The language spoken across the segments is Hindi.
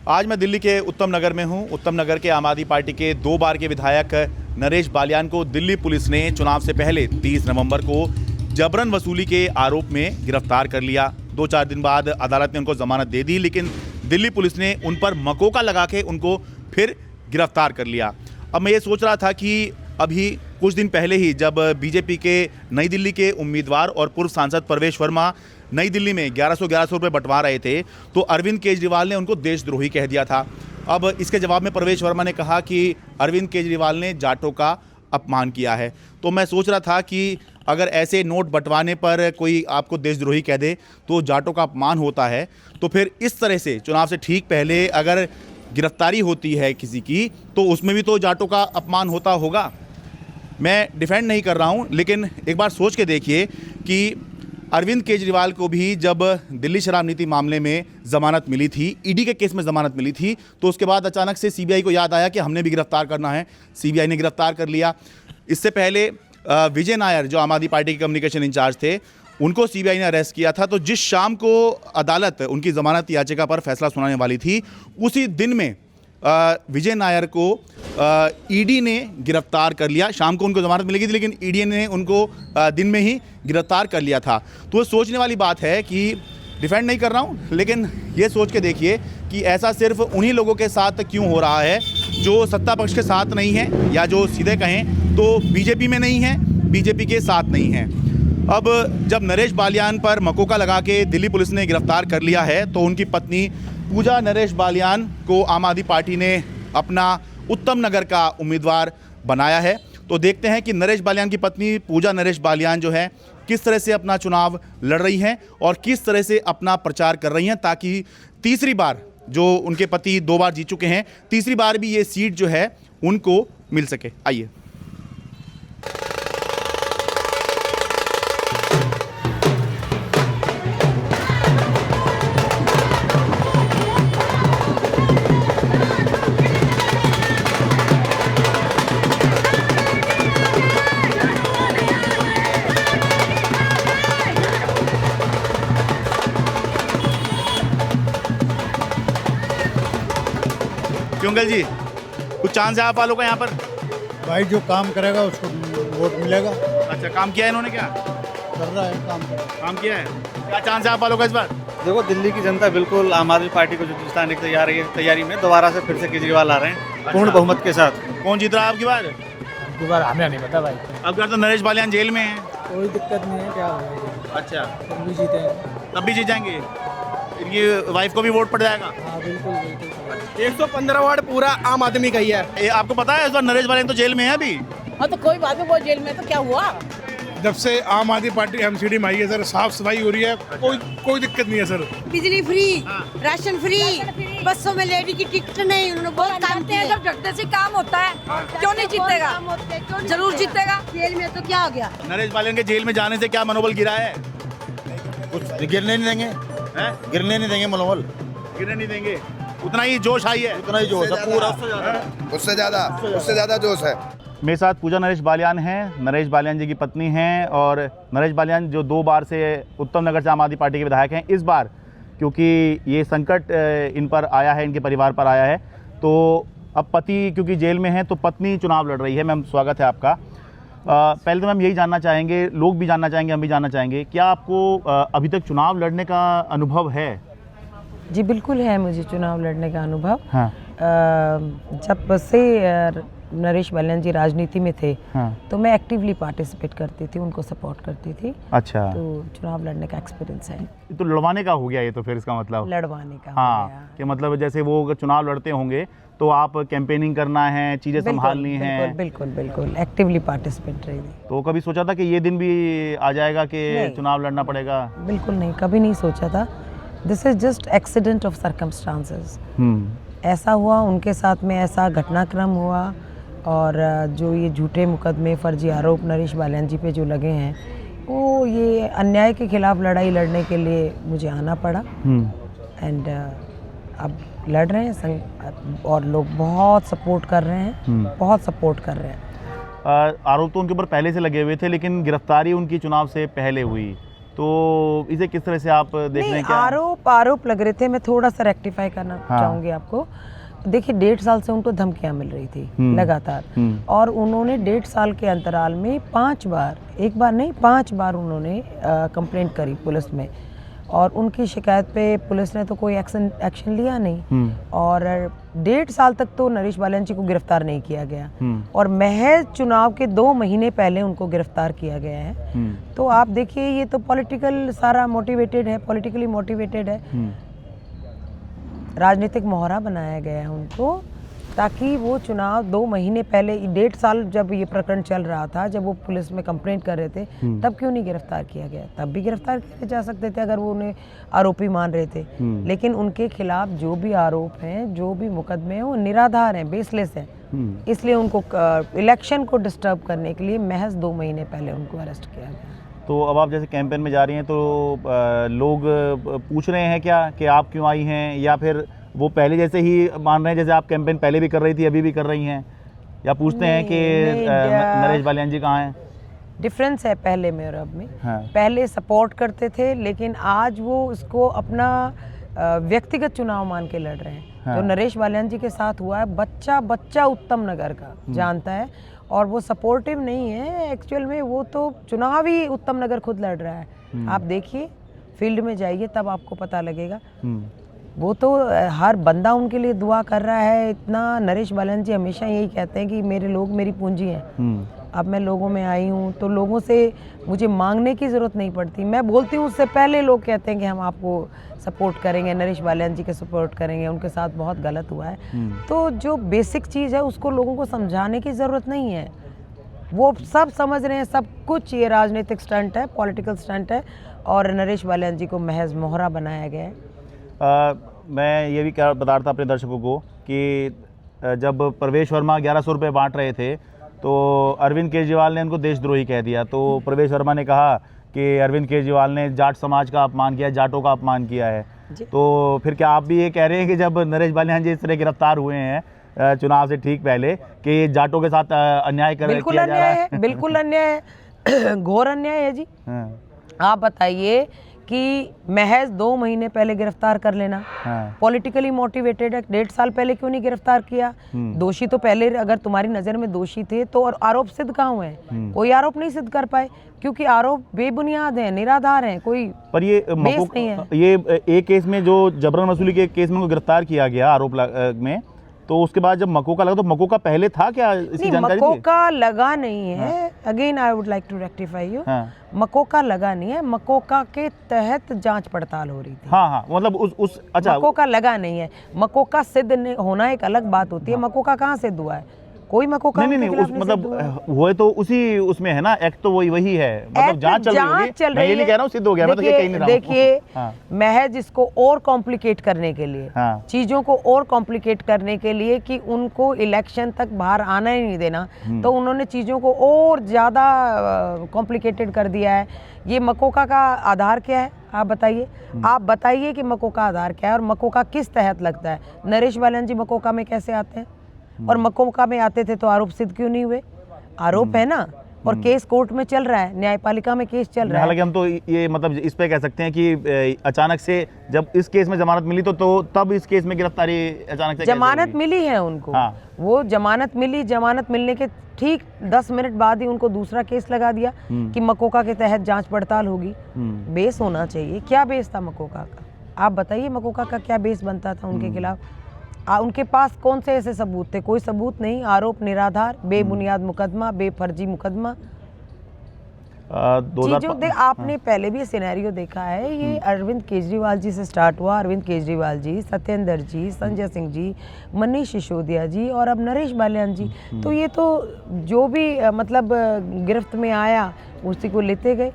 आज मैं दिल्ली के उत्तम नगर में हूं। उत्तम नगर के आम आदमी पार्टी के 2 बार के विधायक नरेश बालियान को दिल्ली पुलिस ने चुनाव से पहले 30 नवंबर को जबरन वसूली के आरोप में गिरफ्तार कर लिया। 2-4 दिन बाद अदालत ने उनको जमानत दे दी, लेकिन दिल्ली पुलिस ने उन पर मकोका लगा के उनको फिर गिरफ्तार कर लिया। अब मैं ये सोच रहा था कि अभी कुछ दिन पहले ही जब बीजेपी के नई दिल्ली के उम्मीदवार और पूर्व सांसद परवेश वर्मा नई दिल्ली में 1100 रुपये बंटवा रहे थे, तो अरविंद केजरीवाल ने उनको देशद्रोही कह दिया था। अब इसके जवाब में परवेश वर्मा ने कहा कि अरविंद केजरीवाल ने जाटों का अपमान किया है। तो मैं सोच रहा था कि अगर ऐसे नोट बंटवाने पर कोई आपको देशद्रोही कह दे तो जाटों का अपमान होता है, तो फिर इस तरह से चुनाव से ठीक पहले अगर गिरफ्तारी होती है किसी की, तो उसमें भी तो जाटों का अपमान होता होगा। मैं डिफेंड नहीं कर रहा हूं, लेकिन एक बार सोच के देखिए कि अरविंद केजरीवाल को भी जब दिल्ली शराब नीति मामले में ज़मानत मिली थी, ईडी के केस में ज़मानत मिली थी, तो उसके बाद अचानक से सीबीआई को याद आया कि हमने भी गिरफ्तार करना है। सीबीआई ने गिरफ्तार कर लिया। इससे पहले विजय नायर जो आम आदमी पार्टी के कम्युनिकेशन इंचार्ज थे, उनको सीबीआई ने अरेस्ट किया था। तो जिस शाम को अदालत उनकी ज़मानत याचिका पर फैसला सुनाने वाली थी, उसी दिन में विजय नायर को ईडी ने गिरफ्तार कर लिया। शाम को उनको ज़मानत मिलेगी थी, लेकिन ईडी ने उनको दिन में ही गिरफ्तार कर लिया था। तो सोचने वाली बात है कि डिफेंड नहीं कर रहा हूँ, लेकिन ये सोच के देखिए कि ऐसा सिर्फ उन्हीं लोगों के साथ क्यों हो रहा है जो सत्ता पक्ष के साथ नहीं है, या जो सीधे कहें तो बीजेपी में नहीं है, बीजेपी के साथ नहीं है। अब जब नरेश बालियान पर मकोका लगा के दिल्ली पुलिस ने गिरफ्तार कर लिया है, तो उनकी पत्नी पूजा नरेश बालियान को आम आदमी पार्टी ने अपना उत्तम नगर का उम्मीदवार बनाया है। तो देखते हैं कि नरेश बालियान की पत्नी पूजा नरेश बालियान जो है किस तरह से अपना चुनाव लड़ रही हैं और किस तरह से अपना प्रचार कर रही हैं, ताकि तीसरी बार, जो उनके पति 2 बार जीत चुके हैं, तीसरी बार भी ये सीट जो है उनको मिल सके। आइए। क्यों अंकल जी, कुछ चांस है आप वालों का यहाँ पर? भाई जो काम करेगा उसको वोट मिलेगा। अच्छा, काम किया है इन्होंने? क्या कर रहा है? काम किया है। क्या चांस है आप वालों का इस बार? देखो, दिल्ली की जनता बिल्कुल आम आदमी पार्टी को जिताने की तैयारी में दोबारा से फिर से केजरीवाल आ रहे हैं पूर्ण बहुमत के साथ। कौन जीत रहा है आपकी बार? आपकी बार हमें नहीं पता भाई। अब क्या तो नरेश बालियान जेल में है। कोई दिक्कत नहीं है, क्या होगा। अच्छा, तब भी जीते तब भी जीत जाएंगे। इनकी वाइफ को भी वोट पड़ जाएगा। हाँ बिल्कुल बिल्कुल। 115 वार्ड पूरा आम आदमी का ही है। ये आपको पता है इस बार नरेश बालियान तो जेल में है अभी। हाँ तो कोई बात नहीं, वो जेल में तो क्या हुआ। जब से आम आदमी पार्टी एमसीडी में आई है सर, साफ सफाई हो रही है, कोई दिक्कत नहीं है सर। बिजली फ्री, राशन फ्री, बसों में लेडी की टिकट नहीं। उन्होंने बहुत काम किया। जब डरते से काम होता है, क्यों नहीं जीतेगा? जरूर जीतेगा। जेल में तो क्या हो गया। नरेश बालियान के जेल में जाने से क्या मनोबल गिरा है? कुछ गिरने नहीं देंगे, गिरने नहीं देंगे, मनोबल गिरने नहीं देंगे। उतना ही जोश आई है। उतना ही जोश है, पूरा उससे ज्यादा जोश है। मेरे साथ पूजा नरेश बालियान हैं, नरेश बालियान जी की पत्नी हैं, और नरेश बालियान जो 2 बार से उत्तम नगर से आम आदमी पार्टी के विधायक हैं। इस बार क्योंकि ये संकट इन पर आया है, इनके परिवार पर आया है, तो अब पति क्योंकि जेल में हैं तो पत्नी चुनाव लड़ रही है। मैम, स्वागत है आपका। पहले तो मैम यही जानना चाहेंगे, लोग भी जानना चाहेंगे, हम भी जानना चाहेंगे, क्या आपको अभी तक चुनाव लड़ने का अनुभव है? जी बिल्कुल है मुझे चुनाव लड़ने का अनुभव। हाँ। जब से नरेश बालियान जी राजनीति में थे, हाँ। तो मैं एक्टिवली पार्टिसिपेट करती थी, उनको सपोर्ट करती थी। अच्छा, तो चुनाव लड़ने का एक्सपीरियंस है। तो लड़वाने का हो गया ये, तो फिर इसका मतलब लड़वाने का हो हाँ गया। कि मतलब जैसे वो अगर चुनाव लड़ते होंगे तो आप कैंपेनिंग करना है, चीज़ें संभालनी है। बिल्कुल बिल्कुल एक्टिवली पार्टिसिपेट रही। तो कभी सोचा था कि ये दिन भी आ जाएगा कि चुनाव लड़ना पड़ेगा? बिल्कुल नहीं, कभी नहीं सोचा था। This is just accident of circumstances. ऐसा हुआ, उनके साथ में ऐसा घटनाक्रम हुआ, और जो ये झूठे मुकदमे, फर्जी आरोप नरेश बालियान जी पे जो लगे हैं, वो ये अन्याय के खिलाफ लड़ाई लड़ने के लिए मुझे आना पड़ा। एंड अब लड़ रहे हैं, और लोग बहुत सपोर्ट कर रहे हैं, बहुत सपोर्ट कर रहे हैं। आरोप तो उनके ऊपर पहले से लगे हुए थे, लेकिन गिरफ्तारी उनकी चुनाव से पहले हुई। तो इसे किस तरह से आप देख रहे नहीं, हैं? क्या आरोप लग रहे थे। मैं थोड़ा सा रेक्टिफाई करना चाहूंगी आपको। देखिए 1.5 साल से उनको धमकियां मिल रही थी लगातार, और उन्होंने 1.5 साल के अंतराल में 5 बार, एक बार नहीं 5 बार उन्होंने कंप्लेंट करी पुलिस में, और उनकी शिकायत पे पुलिस ने तो कोई एक्शन लिया नहीं। और 1.5 साल तक तो नरेश बालियान जी को गिरफ्तार नहीं किया गया, और महज चुनाव के 2 महीने पहले उनको गिरफ्तार किया गया है। तो आप देखिए ये तो पॉलिटिकल सारा मोटिवेटेड है, पॉलिटिकली मोटिवेटेड है। राजनीतिक मोहरा बनाया गया है उनको, ताकि वो चुनाव 2 महीने पहले, 1.5 साल जब ये प्रकरण चल रहा था, जब वो पुलिस में कंप्लेंट कर रहे थे, तब क्यों नहीं गिरफ्तार किया गया? तब भी गिरफ्तार किए जा सकते थे अगर वो उन्हें आरोपी मान रहे थे। लेकिन उनके खिलाफ जो भी आरोप हैं, जो भी मुकदमे हैं, वो निराधार हैं, बेसलेस हैं। इसलिए उनको इलेक्शन को डिस्टर्ब करने के लिए महज 2 महीने पहले उनको अरेस्ट किया गया। तो अब आप जैसे कैंपेन में जा रही हैं, तो लोग पूछ रहे हैं क्या कि आप क्यों आई हैं, या फिर वो पहले जैसे ही मान रहे हैं जैसे आप कैंपेन पहले भी कर रही थी अभी भी कर रही हैं, या पूछते हैं कि नरेश बालियान जी कहाँ हैं? डिफरेंस है पहले में और अब में। हाँ। पहले सपोर्ट करते थे, लेकिन आज वो इसको अपना व्यक्तिगत चुनाव मान के लड़ रहे हैं। हाँ। जो नरेश बालियान जी के साथ हुआ है, बच्चा उत्तम नगर का जानता है, और वो सपोर्टिव नहीं है एक्चुअल में। वो तो चुनाव ही उत्तम नगर खुद लड़ रहा है। आप देखिए, फील्ड में जाइए तब आपको पता लगेगा। वो तो हर बंदा उनके लिए दुआ कर रहा है इतना। नरेश बालियान जी हमेशा यही कहते हैं कि मेरे लोग मेरी पूंजी हैं। अब मैं लोगों में आई हूँ तो लोगों से मुझे मांगने की ज़रूरत नहीं पड़ती। मैं बोलती हूँ, उससे पहले लोग कहते हैं कि हम आपको सपोर्ट करेंगे, नरेश बालियान जी के सपोर्ट करेंगे, उनके साथ बहुत गलत हुआ है। तो जो बेसिक चीज़ है उसको लोगों को समझाने की ज़रूरत नहीं है। वो सब समझ रहे हैं, सब कुछ ये राजनीतिक स्टंट है, पॉलिटिकल स्टंट है, और नरेश बालियान जी को महज मोहरा बनाया गया है। मैं ये भी क्या बता रहा था अपने दर्शकों को कि जब प्रवेश वर्मा 1100 रुपये बांट रहे थे, तो अरविंद केजरीवाल ने उनको देशद्रोही कह दिया। तो प्रवेश वर्मा ने कहा कि अरविंद केजरीवाल ने जाट समाज का अपमान किया, जाटों का अपमान किया है। तो फिर क्या आप भी ये कह रहे हैं कि जब नरेश बालियान जी इस तरह गिरफ्तार हुए हैं चुनाव से ठीक पहले, कि जाटों के साथ अन्याय किया जा रहा है? बिल्कुल अन्याय है, घोर अन्याय है जी। आप बताइए कि महज 2 महीने पहले गिरफ्तार कर लेना पॉलिटिकली मोटिवेटेड है। 1.5 साल पहले क्यों नहीं गिरफ्तार किया? दोषी तो पहले, अगर तुम्हारी नज़र में दोषी थे तो, और आरोप सिद्ध कहाँ हुए हैं? कोई आरोप नहीं सिद्ध कर पाए, क्योंकि आरोप बेबुनियाद हैं, निराधार हैं, कोई पर ये बेस नहीं है। ये एक केस में जो जबरन वसूली के केस में उनको गिरफ्तार किया गया आरोप में, तो उसके बाद जब मकोका लगा, तो मकोका पहले था क्या? इसकी जानकारी थी? मकोका लगा नहीं है। Again I would like to rectify you. MCOCA लगा नहीं है, मकोका के तहत जांच पड़ताल हो रही थी। हाँ, मतलब उस अच्छा, मकोका लगा नहीं है। मकोका सिद्ध होना एक अलग बात होती है। मकोका कहाँ सिद्ध हुआ है? कोई मकोका नहीं, उस मतलब हुए तो उसी उसमें है ना, एक्ट तो वही है, मतलब जांच चल रही है। मैं ये नहीं कह रहा हूँ सिद्ध हो गया, मैं तो ये कह नहीं रहा हूँ। देखिए, महज इसको और कॉम्प्लिकेट करने के लिए, चीजों को और कॉम्प्लिकेट करने के लिए कि उनको इलेक्शन तक बाहर आना ही नहीं देना, तो उन्होंने चीजों को और ज्यादा कॉम्प्लिकेटेड कर दिया है। ये मकोका का आधार क्या है? आप बताइए, आप बताइए कि मकोका आधार क्या है, और मकोका किस तहत लगता है? नरेश बालियान जी मकोका में कैसे आते हैं? और मकोका में आते थे तो आरोप सिद्ध क्यों नहीं हुए? आरोप है ना, और केस कोर्ट में चल रहा है, न्यायपालिका में केस चल रहा है। हालांकि हम तो ये मतलब इस पे कह सकते हैं कि अचानक से जब इस केस में जमानत मिली तो तब इस केस में गिरफ्तारी अचानक से जमानत मिली है उनको। वो जमानत मिली, जमानत मिलने के ठीक 10 मिनट बाद ही उनको दूसरा केस लगा दिया कि मकोका के तहत जांच पड़ताल होगी। बेस होना चाहिए। क्या बेस था मकोका का? आप बताइए, मकोका का क्या बेस बनता था उनके खिलाफ? उनके पास कौन से ऐसे सबूत थे? कोई सबूत नहीं। आरोप निराधार, बेबुनियाद मुकदमा, बेफर्जी मुकदमा। चीजों आपने पहले भी सिनेरियो देखा है। ये अरविंद केजरीवाल जी से स्टार्ट हुआ। अरविंद केजरीवाल जी, सत्येंद्र जी, संजय सिंह जी, मनीष सिसोदिया जी, और अब नरेश बालियान जी। तो ये तो जो भी मतलब गिरफ्त में आया उसी को लेते गए।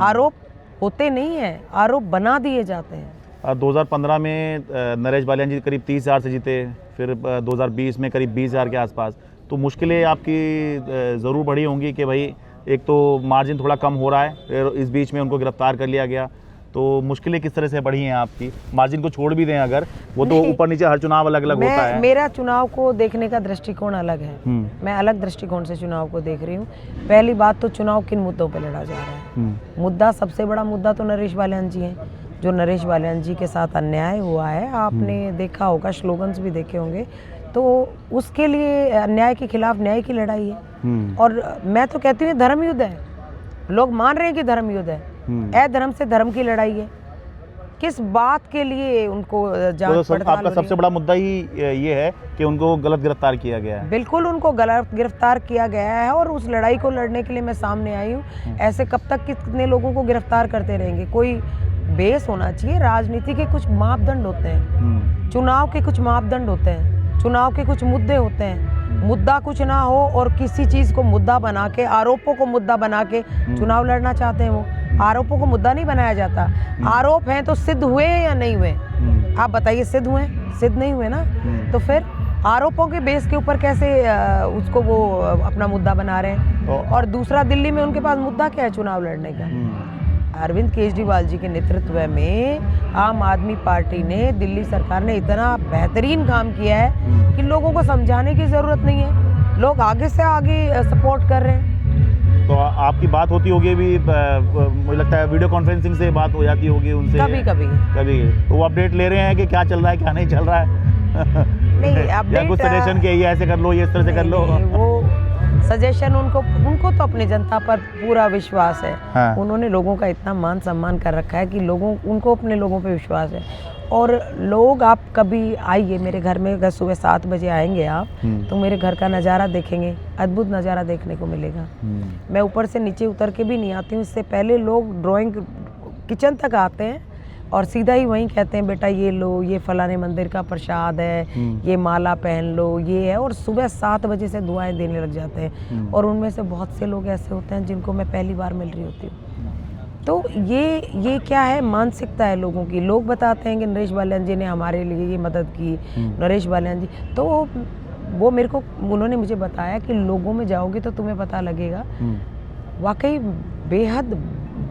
आरोप होते नहीं है, आरोप बना दिए जाते हैं। 2015 में नरेश बालियान जी करीब 30,000 से जीते, फिर 2020 में करीब 20,000 के आसपास। तो मुश्किलें आपकी ज़रूर बढ़ी होंगी कि भाई एक तो मार्जिन थोड़ा कम हो रहा है, फिर इस बीच में उनको गिरफ्तार कर लिया गया। तो मुश्किलें किस तरह से बढ़ी हैं आपकी? मार्जिन को छोड़ भी दें अगर, वो तो ऊपर नीचे हर चुनाव अलग अलग होता है। मेरा चुनाव को देखने का दृष्टिकोण अलग है। मैं अलग दृष्टिकोण से चुनाव को देख रही हूँ। पहली बात तो चुनाव किन मुद्दों पे लड़ा जा रहा है। मुद्दा, सबसे बड़ा मुद्दा तो नरेश बाल्यान जी हैं। जो नरेश बाल्यान जी के साथ अन्याय हुआ है, आपने देखा होगा, स्लोगन्स भी देखे होंगे, तो उसके लिए अन्याय के खिलाफ न्याय की लड़ाई है। और मैं तो कहती हूँ धर्म युद्ध है। लोग मान रहे हैं कि धर्म युद्ध है, अधर्म से धर्म की लड़ाई है। किस बात के लिए उनको जांच पड़ताल? आपका सबसे बड़ा मुद्दा ही ये है कि उनको गलत गिरफ्तार किया गया है। बिल्कुल, उनको गलत गिरफ्तार किया गया है और उस लड़ाई को लड़ने के लिए मैं सामने आई हूँ। ऐसे कब तक कितने लोगों को गिरफ्तार करते रहेंगे? कोई बेस होना चाहिए। राजनीति के कुछ मापदंड होते हैं, चुनाव के कुछ मापदंड होते हैं, चुनाव के कुछ मुद्दे होते हैं। मुद्दा कुछ ना हो और किसी चीज़ को मुद्दा बना के, आरोपों को मुद्दा बना के चुनाव लड़ना चाहते हैं। वो आरोपों को मुद्दा नहीं बनाया जाता। आरोप हैं तो सिद्ध हुए या नहीं हुए? आप बताइए, सिद्ध हुए? सिद्ध नहीं हुए ना, तो फिर आरोपों के बेस के ऊपर कैसे उसको वो अपना मुद्दा बना रहे हैं? और दूसरा, दिल्ली में उनके पास मुद्दा क्या है चुनाव लड़ने का? अरविंद केजरीवाल जी के नेतृत्व में आम आदमी पार्टी ने, दिल्ली सरकार ने इतना बेहतरीन काम किया है कि लोगों को समझाने की ज़रूरत नहीं है। लोग आगे से आगे सपोर्ट कर रहे हैं। तो आपकी बात होती होगी भी, मुझे लगता है वीडियो कॉन्फ्रेंसिंग से बात हो जाती होगी उनसे? कभी कभी तो वो अपडेट ले रहे हैं कि क्या चल रहा है, क्या नहीं चल रहा है? नहीं, अपडेट कुछ सजेशन के, ये ऐसे कर लो, ये इस तरह से कर लो। वो सजेशन उनको तो अपनी जनता पर पूरा विश्वास है। हाँ। उन्होंने लोगों का इतना मान सम्मान कर रखा है कि उनको अपने लोगों पे विश्वास है। और लोग, आप कभी आइए मेरे घर में, अगर सुबह 7 बजे आएंगे आप, तो मेरे घर का नज़ारा देखेंगे, अद्भुत नज़ारा देखने को मिलेगा। मैं ऊपर से नीचे उतर के भी नहीं आती हूँ। इससे पहले लोग ड्राइंग किचन तक आते हैं और सीधा ही वहीं कहते हैं, बेटा ये लो, ये फलाने मंदिर का प्रसाद है, ये माला पहन लो, ये है। और सुबह 7 बजे से दुआएं देने लग जाते हैं। और उनमें से बहुत से लोग ऐसे होते हैं जिनको मैं पहली बार मिल रही होती हूँ। तो ये क्या है, मानसिकता है लोगों की। लोग बताते हैं कि नरेश बाल्यान जी ने हमारे लिए ये मदद की, नरेश बाल्यान जी। तो वो मेरे को, उन्होंने मुझे बताया कि लोगों में जाओगे तो तुम्हें पता लगेगा, वाकई बेहद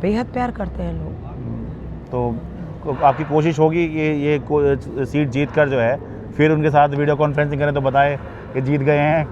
बेहद प्यार करते हैं लोग। तो आपकी कोशिश होगी कि ये सीट जीत कर जो है फिर उनके साथ वीडियो कॉन्फ्रेंसिंग करें तो बताए कि जीत गए हैं,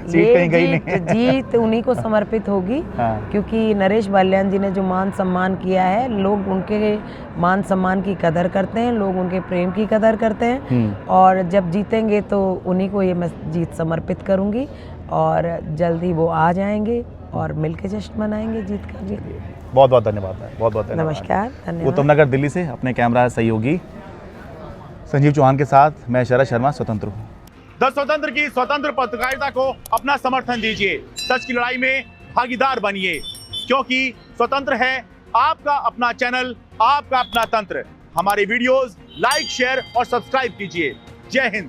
सीट कहीं गई नहीं। जीत उन्हीं को समर्पित होगी। हाँ। क्योंकि नरेश बाल्यान जी ने जो मान सम्मान किया है, लोग उनके मान सम्मान की कदर करते हैं, लोग उनके प्रेम की कदर करते हैं। और जब जीतेंगे तो उन्हीं को ये मैं जीत समर्पित करूंगी और जल्दी वो आ जाएंगे और मिलकर जश्न मनाएंगे जीत का भी। बहुत बहुत धन्यवाद है, बहुत बहुत धन्यवाद। नमस्कार, धन्यवाद। उत्तम नगर दिल्ली से अपने कैमरा सहयोगी संजीव चौहान के साथ मैं शरद शर्मा, स्वतंत्र हूँ। द स्वतंत्र की स्वतंत्र पत्रकारिता को अपना समर्थन दीजिए, सच की लड़ाई में भागीदार बनिए, क्योंकि स्वतंत्र है आपका अपना चैनल, आपका अपना तंत्र। हमारे वीडियोस लाइक, शेयर और सब्सक्राइब कीजिए। जय हिंद।